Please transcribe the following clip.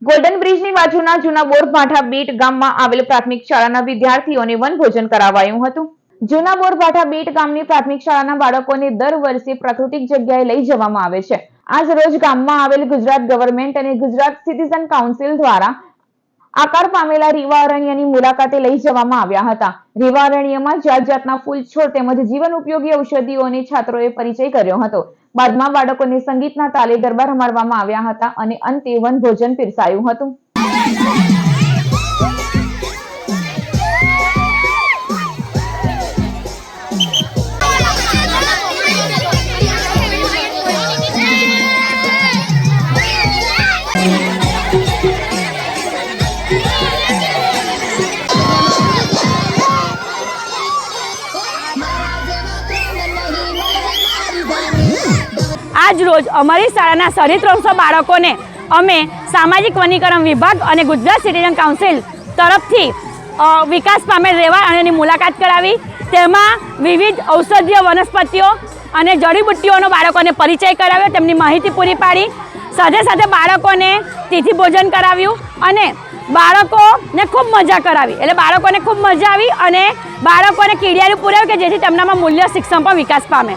Golden બ્રિજની બાજુના જૂના બોરભાઠા બીટ ગામમાં આવેલ પ્રાથમિક શાળાના વિદ્યાર્થીઓને વનભોજન કરાવાયું હતું। જૂના બોરભાઠા બીટ ગામની પ્રાથમિક શાળાના બાળકોને દર વર્ષે પ્રાકૃતિક જગ્યાએ લઈ જવામાં આવે છે। આજ રોજ ગામમાં આવેલ ગુજરાત ગવર્મેન્ટ અને ગુજરાત સિટીઝન કાઉન્સિલ દ્વારા આકાર પામેલા રીવા અરણ્યની મુલાકાતે લઈ જવામાં આવ્યા હતા। રીવા અરણ્યમાં જાત જાતના ફૂલ છોડ તેમજ જીવન ઉપયોગી ઔષધિઓને છાત્રોએ પરિચય કર્યો હતો। બાદમાં બાળકોને સંગીતના તાલે ગરબા રમાડવામાં આવ્યા હતા અને અંતે વનભોજન પીરસાયું હતું। આજ રોજ અમારી શાળાના 350 બાળકોને અમે સામાજિક વનીકરણ વિભાગ અને ગુજરાત સિટીઝન કાઉન્સિલ તરફથી વિકાસ પામેલ રેવા અરણ્યની મુલાકાત કરાવી। તેમાં વિવિધ ઔષધીય વનસ્પતિઓ અને જડીબુટ્ટીઓનો બાળકોને પરિચય કરાવ્યો, તેમની માહિતી પૂરી પાડી। સાથે સાથે બાળકોને તિથિ ભોજન કરાવ્યું અને બાળકોને ખૂબ મજા કરાવી। એટલે બાળકોને ખૂબ મજા આવી અને બાળકોને કીડિયારું પૂરાવ્યું કે જેથી તેમનામાં મૂલ્ય શિક્ષણ પણ વિકાસ પામે।